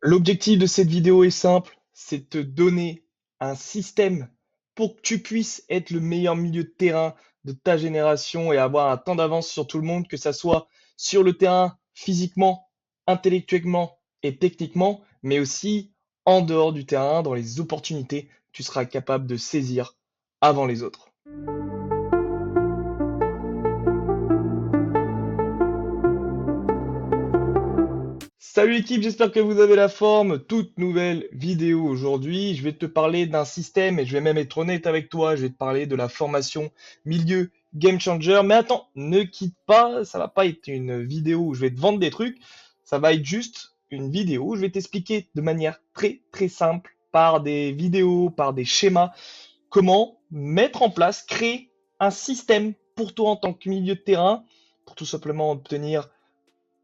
L'objectif de cette vidéo est simple, c'est de te donner un système pour que tu puisses être le meilleur milieu de terrain de ta génération et avoir un temps d'avance sur tout le monde, que ça soit sur le terrain physiquement, intellectuellement et techniquement, mais aussi en dehors du terrain, dans les opportunités que tu seras capable de saisir avant les autres. Salut l'équipe, j'espère que vous avez la forme. Toute nouvelle vidéo aujourd'hui. Je vais te parler d'un système et je vais même être honnête avec toi. Je vais te parler de la formation milieu game changer. Mais attends, ne quitte pas. Ça va pas être une vidéo où je vais te vendre des trucs. Ça va être juste une vidéo où je vais t'expliquer de manière très très simple par des vidéos, par des schémas, comment mettre en place, créer un système pour toi en tant que milieu de terrain pour tout simplement obtenir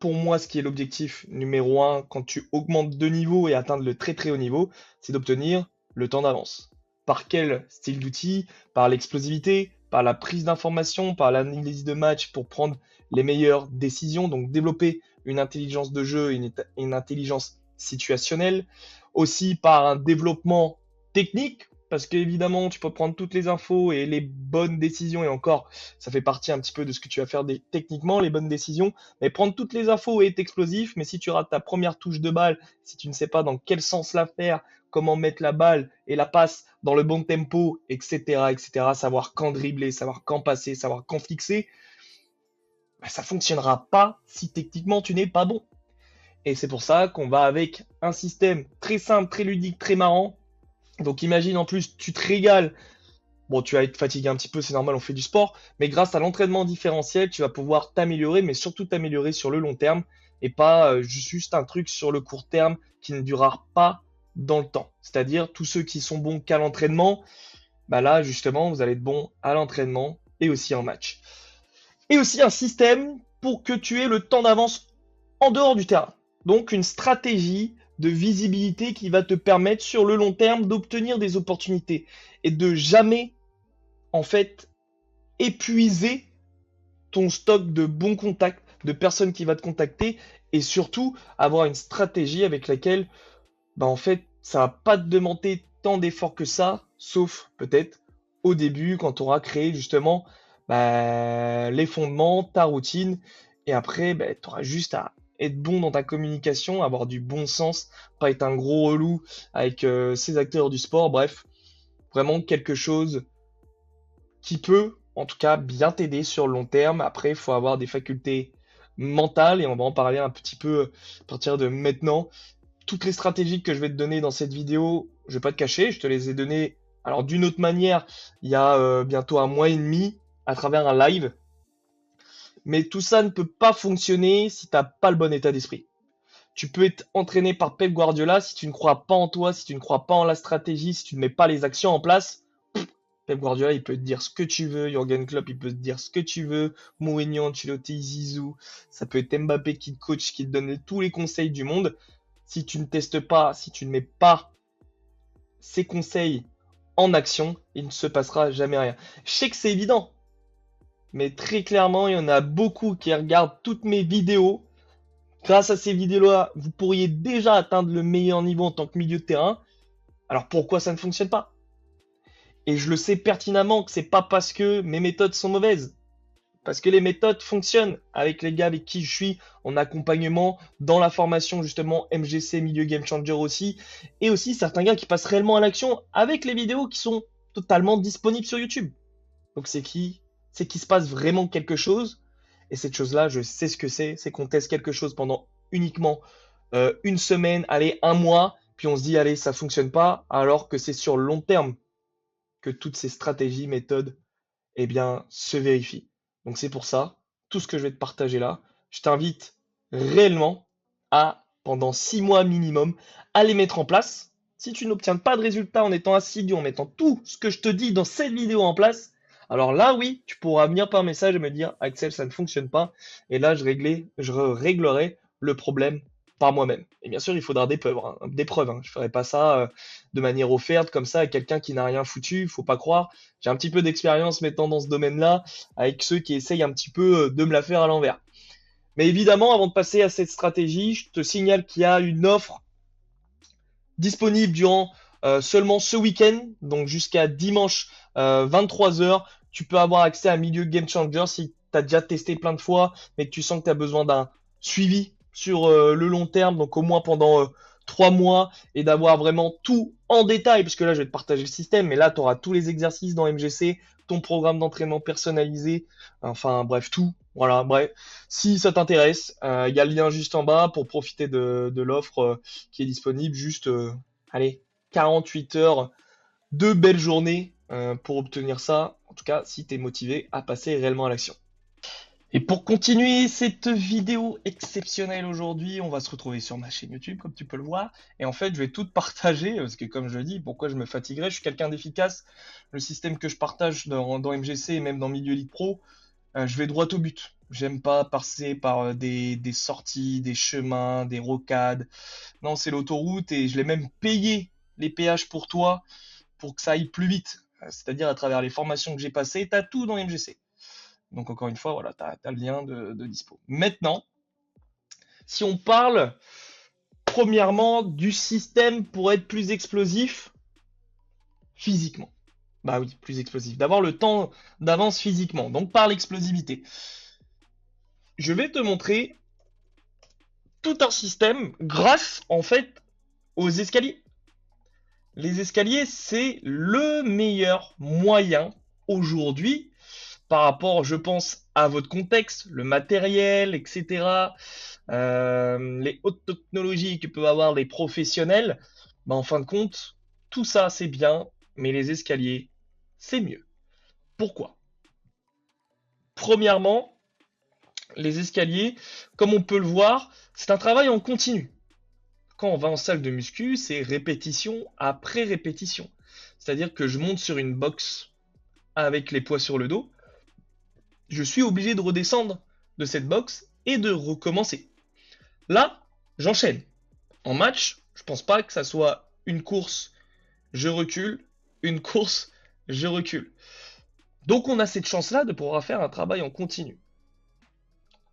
pour moi, ce qui est l'objectif numéro un quand tu augmentes de niveau et atteindre le très très haut niveau, c'est d'obtenir le temps d'avance. Par quel style d'outil? Par l'explosivité, par la prise d'information, par l'analyse de match pour prendre les meilleures décisions, donc développer une intelligence de jeu, une intelligence situationnelle, aussi par un développement technique, parce qu'évidemment, tu peux prendre toutes les infos et les bonnes décisions, et encore, ça fait partie un petit peu de ce que tu vas faire techniquement, les bonnes décisions, mais prendre toutes les infos est explosif, mais si tu rates ta première touche de balle, si tu ne sais pas dans quel sens la faire, comment mettre la balle et la passe dans le bon tempo, etc., etc., savoir quand dribbler, savoir quand passer, savoir quand fixer, bah, ça fonctionnera pas si techniquement tu n'es pas bon. Et c'est pour ça qu'on va avec un système très simple, très ludique, très marrant. Donc imagine en plus, tu te régales. Bon, tu vas être fatigué un petit peu, c'est normal, on fait du sport, mais grâce à l'entraînement différentiel, tu vas pouvoir t'améliorer, mais surtout t'améliorer sur le long terme et pas juste un truc sur le court terme qui ne durera pas dans le temps. C'est-à-dire tous ceux qui sont bons qu'à l'entraînement, bah là justement, vous allez être bon à l'entraînement et aussi en match. Et aussi un système pour que tu aies le temps d'avance en dehors du terrain. Donc une stratégie de visibilité qui va te permettre sur le long terme d'obtenir des opportunités et de jamais en fait épuiser ton stock de bons contacts, de personnes qui va te contacter et surtout avoir une stratégie avec laquelle, bah en fait, ça va pas te demander tant d'efforts que ça, sauf peut-être au début quand tu auras créé justement bah, les fondements, ta routine et après, bah, tu auras juste à être bon dans ta communication, avoir du bon sens, pas être un gros relou avec ces acteurs du sport, bref, vraiment quelque chose qui peut, en tout cas, bien t'aider sur le long terme. Après, il faut avoir des facultés mentales et on va en parler un petit peu à partir de maintenant. Toutes les stratégies que je vais te donner dans cette vidéo, je vais pas te cacher, je te les ai données alors d'une autre manière il y a bientôt un mois et demi à travers un live. Mais tout ça ne peut pas fonctionner si tu n'as pas le bon état d'esprit. Tu peux être entraîné par Pep Guardiola si tu ne crois pas en toi, si tu ne crois pas en la stratégie, si tu ne mets pas les actions en place. Pep Guardiola, il peut te dire ce que tu veux. Jürgen Klopp, il peut te dire ce que tu veux. Mourinho, Ancelotti, Zizou. Ça peut être Mbappé qui te coach, qui te donne tous les conseils du monde. Si tu ne testes pas, si tu ne mets pas ces conseils en action, il ne se passera jamais rien. Je sais que c'est évident, mais très clairement, il y en a beaucoup qui regardent toutes mes vidéos. Grâce à ces vidéos-là, vous pourriez déjà atteindre le meilleur niveau en tant que milieu de terrain. Alors pourquoi ça ne fonctionne pas? Et je le sais pertinemment que c'est pas parce que mes méthodes sont mauvaises. Parce que les méthodes fonctionnent avec les gars avec qui je suis en accompagnement, dans la formation justement MGC, Milieu Game Changer aussi, et aussi certains gars qui passent réellement à l'action avec les vidéos qui sont totalement disponibles sur YouTube. Donc c'est qu'il se passe vraiment quelque chose, et cette chose-là, je sais ce que c'est qu'on teste quelque chose pendant uniquement une semaine, allez, un mois, puis on se dit, allez, ça fonctionne pas, alors que c'est sur le long terme que toutes ces stratégies, méthodes eh bien, se vérifie. Donc c'est pour ça, tout ce que je vais te partager là, je t'invite réellement à, pendant 6 mois minimum, à les mettre en place. Si tu n'obtiens pas de résultat en étant assidu, en mettant tout ce que je te dis dans cette vidéo en place, alors là, oui, tu pourras venir par message et me dire, Axel, ça ne fonctionne pas. Et là, je réglerai le problème par moi-même. Et bien sûr, il faudra des preuves. Des preuves hein. Je ne ferai pas ça de manière offerte comme ça à quelqu'un qui n'a rien foutu. Il faut pas croire. J'ai un petit peu d'expérience maintenant dans ce domaine-là avec ceux qui essayent un petit peu de me la faire à l'envers. Mais évidemment, avant de passer à cette stratégie, je te signale qu'il y a une offre disponible durant seulement ce week-end, donc jusqu'à dimanche 23 heures. Tu peux avoir accès à Milieu Game Changer si tu as déjà testé plein de fois, mais que tu sens que tu as besoin d'un suivi sur le long terme, donc au moins pendant 3 mois, et d'avoir vraiment tout en détail, parce que là, je vais te partager le système, mais là, tu auras tous les exercices dans MGC, ton programme d'entraînement personnalisé, enfin bref, tout. Voilà, bref. Si ça t'intéresse, il y a le lien juste en bas pour profiter de l'offre qui est disponible. Juste, allez, 48 heures, 2 belles journées pour obtenir ça. En tout cas, si tu es motivé à passer réellement à l'action. Et pour continuer cette vidéo exceptionnelle aujourd'hui, on va se retrouver sur ma chaîne YouTube, comme tu peux le voir. Et en fait, je vais tout partager, parce que comme je le dis, pourquoi je me fatiguerais, je suis quelqu'un d'efficace. Le système que je partage dans MGC et même dans Milieu Elite Pro, je vais droit au but. J'aime pas passer par des sorties, des chemins, des rocades. Non, c'est l'autoroute et je l'ai même payé les péages pour toi pour que ça aille plus vite. C'est-à-dire à travers les formations que j'ai passées, tu as tout dans MGC. Donc encore une fois, voilà, tu as le lien de dispo. Maintenant, si on parle premièrement du système pour être plus explosif physiquement. Bah oui, plus explosif. D'avoir le temps d'avance physiquement. Donc par l'explosivité. Je vais te montrer tout un système grâce en fait aux escaliers. Les escaliers, c'est le meilleur moyen aujourd'hui par rapport, je pense, à votre contexte, le matériel, etc., les hautes technologies que peuvent avoir les professionnels. Bah, en fin de compte, tout ça, c'est bien, mais les escaliers, c'est mieux. Pourquoi? Premièrement, les escaliers, comme on peut le voir, c'est un travail en continu. Quand on va en salle de muscu, c'est répétition après répétition. C'est-à-dire que je monte sur une box avec les poids sur le dos, je suis obligé de redescendre de cette box et de recommencer. Là, j'enchaîne. En match, je pense pas que ça soit une course, je recule, une course, je recule. Donc on a cette chance-là de pouvoir faire un travail en continu.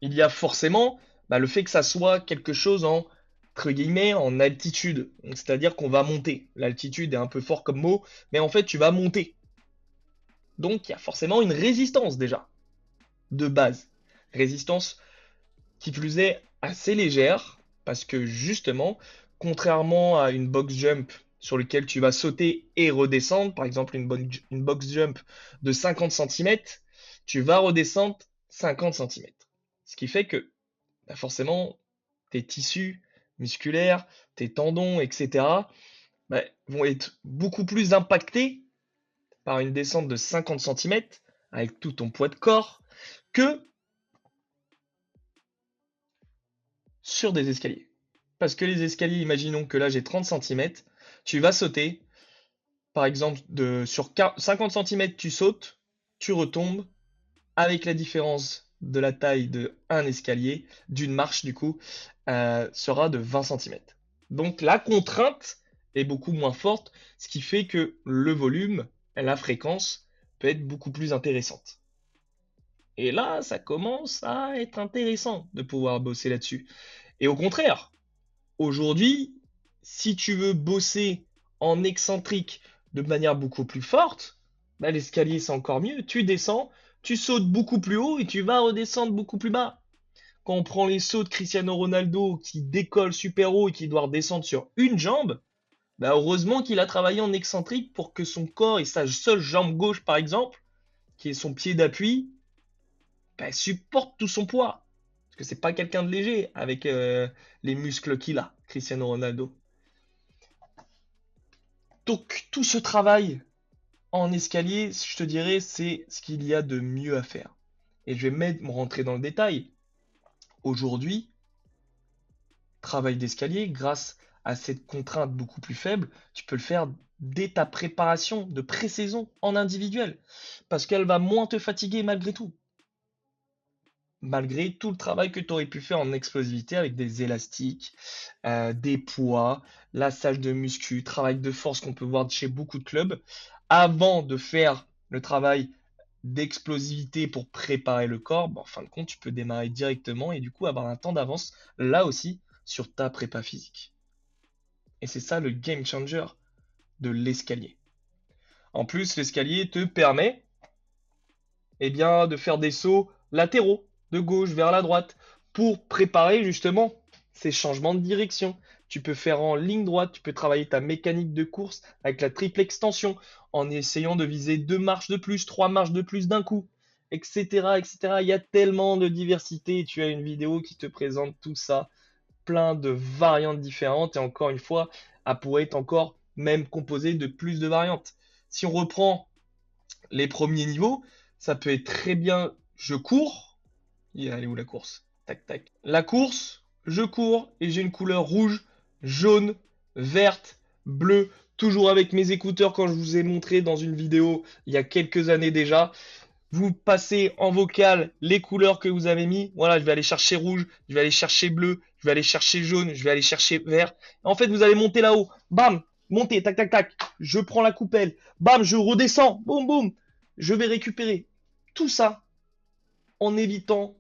Il y a forcément le fait que ça soit quelque chose en entre guillemets en altitude. C'est-à-dire qu'on va monter. L'altitude est un peu fort comme mot, mais en fait tu vas monter. Donc il y a forcément une résistance déjà, de base. Résistance qui plus est assez légère, parce que justement, contrairement à une box jump sur laquelle tu vas sauter et redescendre, par exemple une box jump de 50 cm, tu vas redescendre 50 cm. Ce qui fait que forcément, tes tissus musculaires, tes tendons, etc., vont être beaucoup plus impactés par une descente de 50 cm avec tout ton poids de corps que sur des escaliers. Parce que les escaliers, imaginons que là j'ai 30 cm, tu vas sauter, par exemple sur 50 cm tu sautes, tu retombes, avec la différence de la taille de un escalier, d'une marche du coup, sera de 20 cm. Donc la contrainte est beaucoup moins forte, ce qui fait que le volume, la fréquence peut être beaucoup plus intéressante. Et là, ça commence à être intéressant de pouvoir bosser là-dessus. Et au contraire, aujourd'hui, si tu veux bosser en excentrique de manière beaucoup plus forte, l'escalier c'est encore mieux. Tu descends, tu sautes beaucoup plus haut et tu vas redescendre beaucoup plus bas. Quand on prend les sauts de Cristiano Ronaldo qui décolle super haut et qui doit redescendre sur une jambe, heureusement qu'il a travaillé en excentrique pour que son corps et sa seule jambe gauche par exemple, qui est son pied d'appui, supporte tout son poids. Parce que c'est pas quelqu'un de léger avec les muscles qu'il a, Cristiano Ronaldo. Donc tout ce travail en escalier, je te dirais, c'est ce qu'il y a de mieux à faire. Et je vais même rentrer dans le détail. Aujourd'hui, travail d'escalier, grâce à cette contrainte beaucoup plus faible, tu peux le faire dès ta préparation de pré-saison en individuel. Parce qu'elle va moins te fatiguer malgré tout. Malgré tout le travail que tu aurais pu faire en explosivité avec des élastiques, des poids, lassage de muscu, travail de force qu'on peut voir chez beaucoup de clubs, avant de faire le travail d'explosivité pour préparer le corps, en fin de compte, tu peux démarrer directement et du coup avoir un temps d'avance là aussi sur ta prépa physique. Et c'est ça le game changer de l'escalier. En plus, l'escalier te permet eh bien, de faire des sauts latéraux, de gauche vers la droite, pour préparer justement ces changements de direction. Tu peux faire en ligne droite, tu peux travailler ta mécanique de course avec la triple extension, en essayant de viser 2 marches de plus, 3 marches de plus d'un coup, etc., etc. Il y a tellement de diversité et tu as une vidéo qui te présente tout ça, plein de variantes différentes et encore une fois, elle pourrait être encore même composée de plus de variantes. Si on reprend les premiers niveaux, ça peut être très bien je cours. Elle est où la course? Tac, tac. La course, je cours et j'ai une couleur rouge, jaune, verte, bleue. Toujours avec mes écouteurs quand je vous ai montré dans une vidéo il y a quelques années déjà. Vous passez en vocal les couleurs que vous avez mis. Voilà, je vais aller chercher rouge, je vais aller chercher bleu, je vais aller chercher jaune, je vais aller chercher vert. En fait, vous allez monter là-haut. Bam, montez, tac, tac, tac. Je prends la coupelle. Bam, je redescends. Boum, boum. Je vais récupérer tout ça en évitant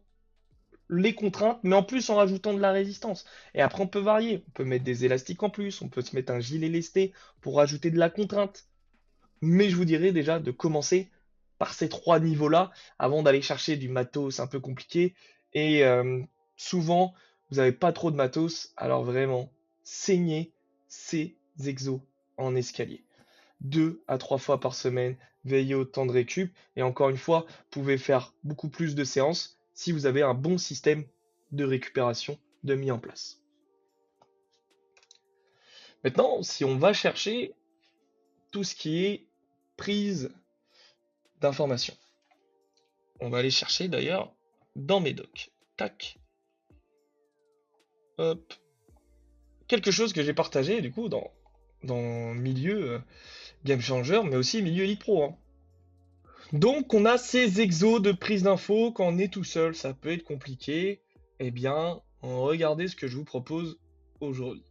les contraintes, mais en plus en rajoutant de la résistance. Et après, on peut varier. On peut mettre des élastiques en plus, on peut se mettre un gilet lesté pour rajouter de la contrainte. Mais je vous dirais déjà de commencer par ces 3 niveaux-là avant d'aller chercher du matos un peu compliqué. Et souvent, vous n'avez pas trop de matos, alors vraiment, saignez ces exos en escalier. 2 à 3 fois par semaine, veillez au temps de récup. Et encore une fois, vous pouvez faire beaucoup plus de séances si vous avez un bon système de récupération de mis en place. Maintenant, si on va chercher tout ce qui est prise d'informations, on va aller chercher d'ailleurs dans mes docs. Tac. Hop. Quelque chose que j'ai partagé du coup dans milieu Game Changer, mais aussi milieu Elite Pro, hein. Donc on a ces exos de prise d'infos quand on est tout seul, ça peut être compliqué. Eh bien, regardez ce que je vous propose aujourd'hui.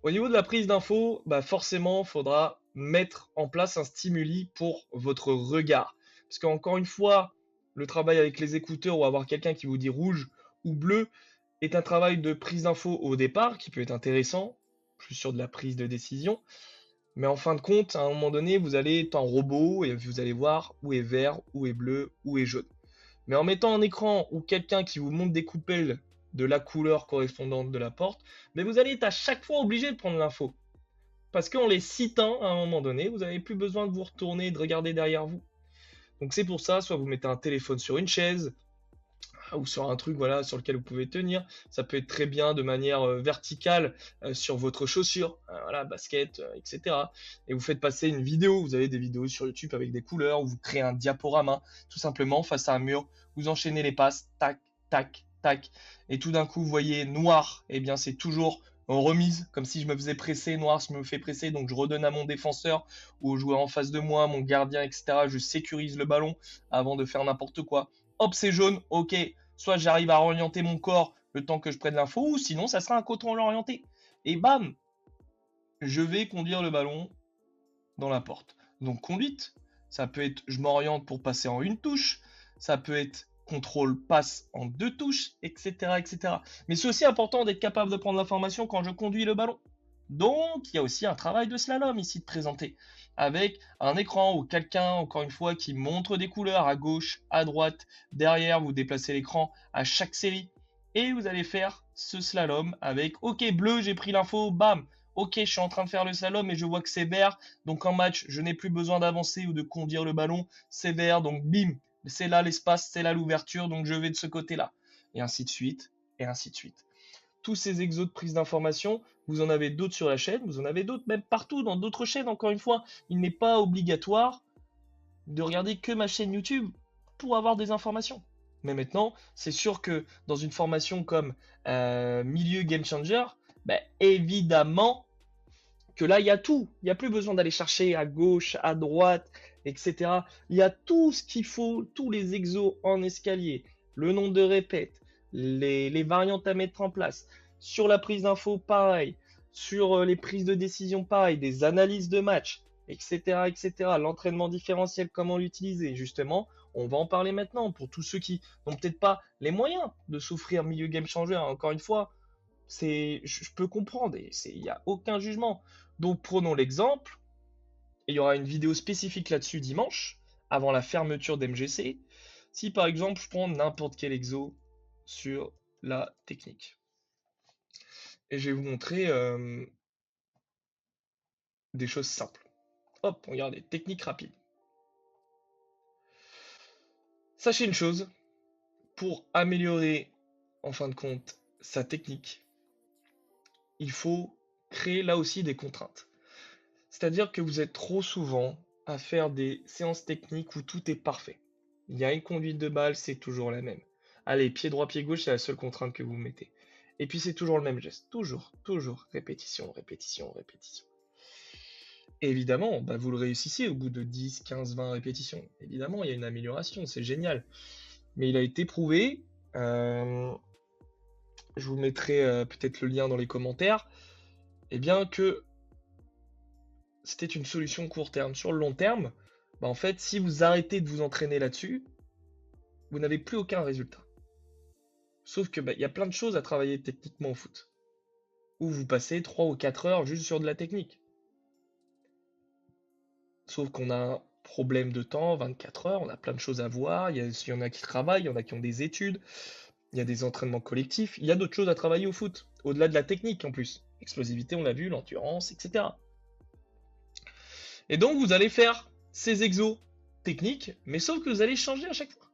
Au niveau de la prise d'infos, bah forcément, il faudra mettre en place un stimuli pour votre regard. Parce qu'encore une fois, le travail avec les écouteurs ou avoir quelqu'un qui vous dit rouge ou bleu est un travail de prise d'infos au départ qui peut être intéressant, plus sur de la prise de décision. Mais en fin de compte, à un moment donné, vous allez être en robot et vous allez voir où est vert, où est bleu, où est jaune. Mais en mettant un écran ou quelqu'un qui vous montre des coupelles de la couleur correspondante de la porte, mais vous allez être à chaque fois obligé de prendre l'info. Parce qu'en les citant à un moment donné, vous n'avez plus besoin de vous retourner et de regarder derrière vous. Donc c'est pour ça, soit vous mettez un téléphone sur une chaise, ou sur un truc voilà sur lequel vous pouvez tenir. Ça peut être très bien de manière verticale sur votre chaussure, voilà, basket, etc. Et vous faites passer une vidéo. Vous avez des vidéos sur YouTube avec des couleurs, où vous créez un diaporama, tout simplement face à un mur. Vous enchaînez les passes, tac, tac, tac. Et tout d'un coup, vous voyez noir, et eh bien c'est toujours en remise, comme si je me faisais presser, noir, je me fais presser, donc je redonne à mon défenseur ou au joueur en face de moi, mon gardien, etc. Je sécurise le ballon avant de faire n'importe quoi. Hop, c'est jaune, ok, soit j'arrive à orienter mon corps le temps que je prenne l'info, ou sinon ça sera un contrôle orienté. Et bam, je vais conduire le ballon dans la porte. Donc conduite, ça peut être je m'oriente pour passer en une touche, ça peut être contrôle passe en 2 touches, etc. etc. Mais c'est aussi important d'être capable de prendre l'information quand je conduis le ballon. Donc il y a aussi un travail de slalom ici de présenter, avec un écran ou quelqu'un, encore une fois, qui montre des couleurs à gauche, à droite, derrière, vous déplacez l'écran à chaque série. Et vous allez faire ce slalom avec, ok, bleu, j'ai pris l'info, bam, ok, je suis en train de faire le slalom et je vois que c'est vert, donc en match, je n'ai plus besoin d'avancer ou de conduire le ballon, c'est vert, donc bim, c'est là l'espace, c'est là l'ouverture, donc je vais de ce côté-là. Et ainsi de suite, et ainsi de suite. Tous ces exos de prise d'information, vous en avez d'autres sur la chaîne, vous en avez d'autres même partout dans d'autres chaînes, encore une fois. Il n'est pas obligatoire de regarder que ma chaîne YouTube pour avoir des informations. Mais maintenant, c'est sûr que dans une formation comme Milieu Game Changer, bah, évidemment que là, il y a tout. Il n'y a plus besoin d'aller chercher à gauche, à droite, etc. Il y a tout ce qu'il faut, tous les exos en escalier, le nombre de répètes, les variantes à mettre en place. Sur la prise d'info, pareil. Sur les prises de décision, pareil. Des analyses de match, etc. etc. L'entraînement différentiel, comment l'utiliser. Justement, on va en parler maintenant pour tous ceux qui n'ont peut-être pas les moyens de s'offrir milieu game changer. Encore une fois, Je peux comprendre, et il n'y a aucun jugement. Donc prenons l'exemple, et il y aura une vidéo spécifique là-dessus dimanche, avant la fermeture d'MGC. Si par exemple je prends n'importe quel exo sur la technique. Et je vais vous montrer des choses simples. Hop, regardez, technique rapide. Sachez une chose, pour améliorer en fin de compte sa technique, il faut créer là aussi des contraintes. C'est-à-dire que vous êtes trop souvent à faire des séances techniques où tout est parfait. Il y a une conduite de balle, c'est toujours la même. Allez, pied droit, pied gauche, c'est la seule contrainte que vous mettez. Et puis c'est toujours le même geste. Toujours, toujours. Répétition, répétition, répétition. Et évidemment, bah, vous le réussissez au bout de 10, 15, 20 répétitions. Évidemment, il y a une amélioration, c'est génial. Mais il a été prouvé, je vous mettrai peut-être le lien dans les commentaires, et bien que c'était une solution court terme. Sur le long terme, bah en fait, si vous arrêtez de vous entraîner là-dessus, vous n'avez plus aucun résultat. Sauf que y a plein de choses à travailler techniquement au foot. Où vous passez 3 ou 4 heures juste sur de la technique. Sauf qu'on a un problème de temps, 24 heures, on a plein de choses à voir, il y en a qui travaillent, il y en a qui ont des études, il y a des entraînements collectifs, il y a d'autres choses à travailler au foot, au-delà de la technique en plus. Explosivité, on l'a vu, l'endurance, etc. Et donc vous allez faire ces exos techniques, mais sauf que vous allez changer à chaque fois.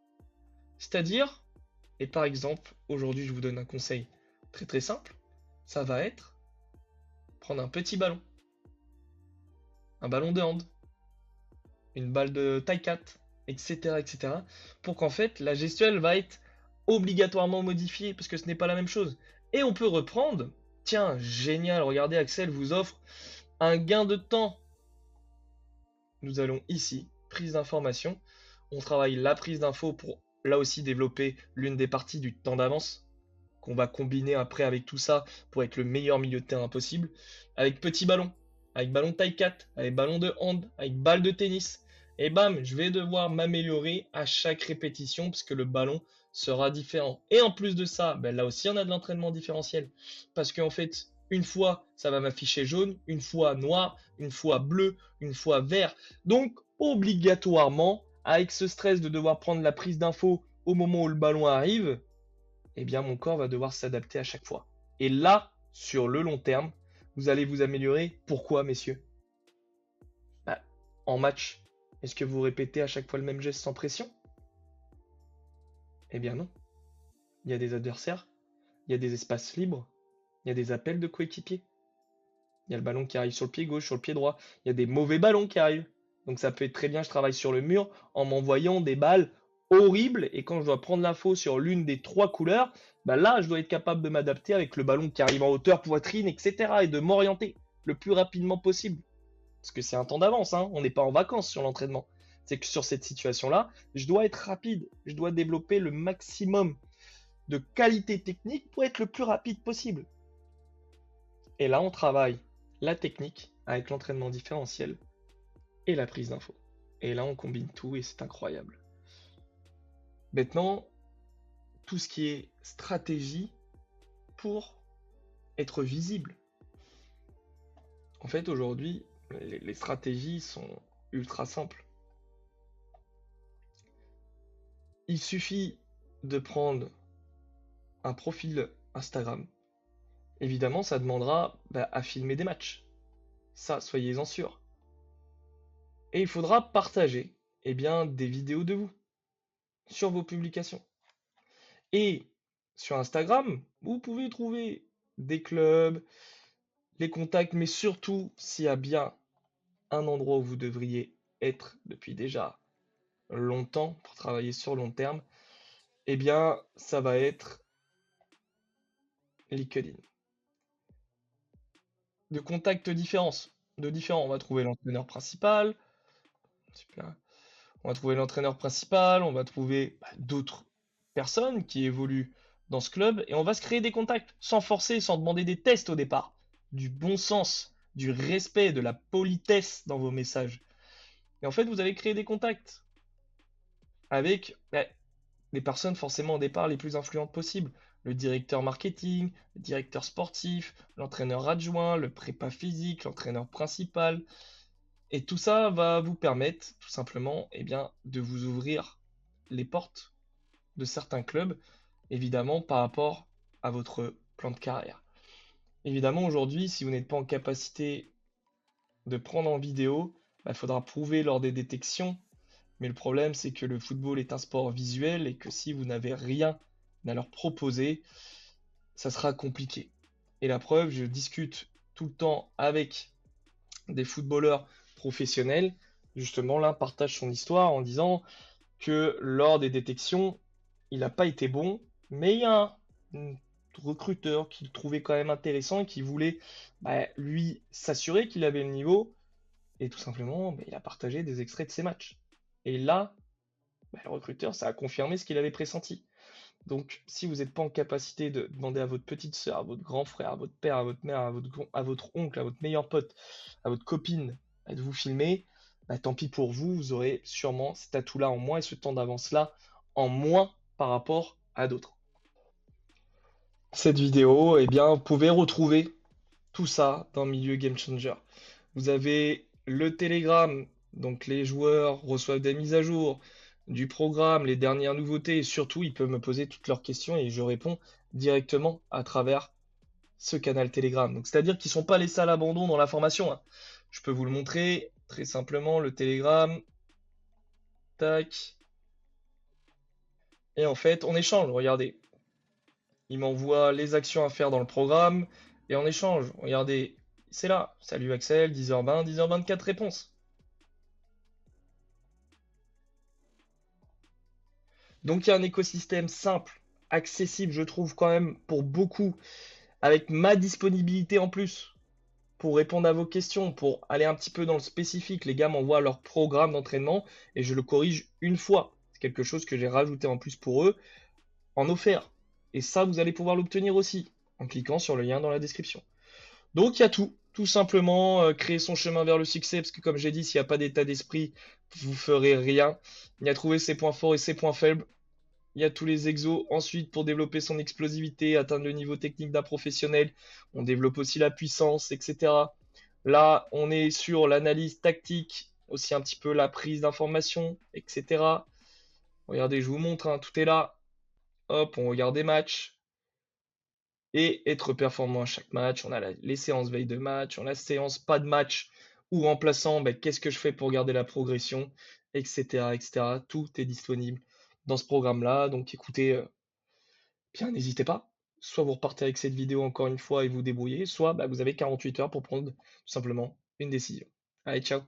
C'est-à-dire, et par exemple, aujourd'hui je vous donne un conseil très très simple, ça va être prendre un petit ballon, un ballon de hand, une balle de taille 4, etc., etc., pour qu'en fait la gestuelle va être obligatoirement modifiée, parce que ce n'est pas la même chose. Et on peut reprendre, tiens, génial, regardez, Axel vous offre un gain de temps. Nous allons ici, prise d'information, on travaille la prise d'info pour là aussi développer l'une des parties du temps d'avance, qu'on va combiner après avec tout ça pour être le meilleur milieu de terrain possible, avec petit ballon, avec ballon taille 4, avec ballon de hand, avec balle de tennis. Et bam, je vais devoir m'améliorer à chaque répétition parce que le ballon sera différent. Et en plus de ça, ben là aussi on a de l'entraînement différentiel. Parce qu'en fait, une fois ça va m'afficher jaune, une fois noir, une fois bleu, une fois vert. Donc obligatoirement, avec ce stress de devoir prendre la prise d'info au moment où le ballon arrive, eh bien mon corps va devoir s'adapter à chaque fois. Et là, sur le long terme, vous allez vous améliorer. Pourquoi, messieurs? Bah, en match, est-ce que vous répétez à chaque fois le même geste sans pression? Eh bien non. Il y a des adversaires, il y a des espaces libres, il y a des appels de coéquipiers. Il y a le ballon qui arrive sur le pied gauche, sur le pied droit. Il y a des mauvais ballons qui arrivent. Donc ça peut être très bien, je travaille sur le mur en m'envoyant des balles horribles. Et quand je dois prendre l'info sur l'une des 3 couleurs, bah là, je dois être capable de m'adapter avec le ballon qui arrive en hauteur, poitrine, etc. Et de m'orienter le plus rapidement possible. Parce que c'est un temps d'avance, hein. On n'est pas en vacances sur l'entraînement. C'est que sur cette situation-là, je dois être rapide. Je dois développer le maximum de qualité technique pour être le plus rapide possible. Et là, on travaille la technique avec l'entraînement différentiel et la prise d'infos. Et là, on combine tout et c'est incroyable. Maintenant, tout ce qui est stratégie pour être visible. En fait, aujourd'hui, les stratégies sont ultra simples. Il suffit de prendre un profil Instagram. Évidemment, ça demandera à filmer des matchs. Ça, soyez-en sûrs. Et il faudra partager des vidéos de vous sur vos publications. Et sur Instagram, vous pouvez trouver des clubs, les contacts, mais surtout s'il y a bien un endroit où vous devriez être depuis déjà longtemps pour travailler sur long terme, eh bien ça va être LinkedIn. De contacts différents, on va trouver l'entraîneur principal, super. On va trouver l'entraîneur principal, on va trouver d'autres personnes qui évoluent dans ce club et on va se créer des contacts sans forcer, sans demander des tests au départ. Du bon sens, du respect, de la politesse dans vos messages. Et en fait, vous allez créer des contacts avec des personnes forcément au départ les plus influentes possibles. le directeur marketing, le directeur sportif, l'entraîneur adjoint, le prépa physique, l'entraîneur principal. Et tout ça va vous permettre tout simplement de vous ouvrir les portes de certains clubs, évidemment par rapport à votre plan de carrière. Évidemment, aujourd'hui, si vous n'êtes pas en capacité de prendre en vidéo, il faudra prouver lors des détections. Mais le problème, c'est que le football est un sport visuel et que si vous n'avez rien à leur proposer, ça sera compliqué. Et la preuve, je discute tout le temps avec des footballeurs professionnels. Justement, l'un partage son histoire en disant que lors des détections, il n'a pas été bon, mais il y a un recruteur qui le trouvait quand même intéressant et qui voulait lui s'assurer qu'il avait le niveau. Et tout simplement, il a partagé des extraits de ses matchs. Et là, le recruteur, ça a confirmé ce qu'il avait pressenti. Donc, si vous n'êtes pas en capacité de demander à votre petite sœur, à votre grand frère, à votre père, à votre mère, à votre oncle, à votre meilleur pote, à votre copine, de vous filmer, tant pis pour vous, vous aurez sûrement cet atout-là en moins et ce temps d'avance-là en moins par rapport à d'autres. Cette vidéo, vous pouvez retrouver tout ça dans Milieu Game Changer. Vous avez le Telegram, donc les joueurs reçoivent des mises à jour du programme, les dernières nouveautés, et surtout ils peuvent me poser toutes leurs questions et je réponds directement à travers ce canal Telegram. Donc c'est-à-dire qu'ils ne sont pas laissés à l'abandon dans la formation, hein. Je peux vous le montrer très simplement, le Telegram, tac, et en fait on échange, regardez. Il m'envoie les actions à faire dans le programme, et en échange, regardez, c'est là. Salut Axel, 10h20, 10h24, réponse. Donc il y a un écosystème simple, accessible, je trouve quand même pour beaucoup, avec ma disponibilité en plus, pour répondre à vos questions, pour aller un petit peu dans le spécifique. Les gars m'envoient leur programme d'entraînement et je le corrige une fois. C'est quelque chose que j'ai rajouté en plus pour eux, en offert. Et ça, vous allez pouvoir l'obtenir aussi, en cliquant sur le lien dans la description. Donc il y a tout simplement créer son chemin vers le succès, parce que comme j'ai dit, s'il n'y a pas d'état d'esprit, vous ferez rien. Il y a trouver ses points forts et ses points faibles. Il y a tous les exos. Ensuite, pour développer son explosivité, atteindre le niveau technique d'un professionnel, on développe aussi la puissance, etc. Là, on est sur l'analyse tactique, aussi un petit peu la prise d'informations, etc. Regardez, je vous montre, hein, tout est là. Hop, on regarde des matchs et être performant à chaque match. On a les séances veille de match, on a la séance pas de match ou remplaçant, qu'est-ce que je fais pour garder la progression, etc., etc. Tout est disponible dans ce programme-là. Donc écoutez, bien n'hésitez pas. Soit vous repartez avec cette vidéo encore une fois et vous débrouillez, soit vous avez 48 heures pour prendre tout simplement une décision. Allez, ciao!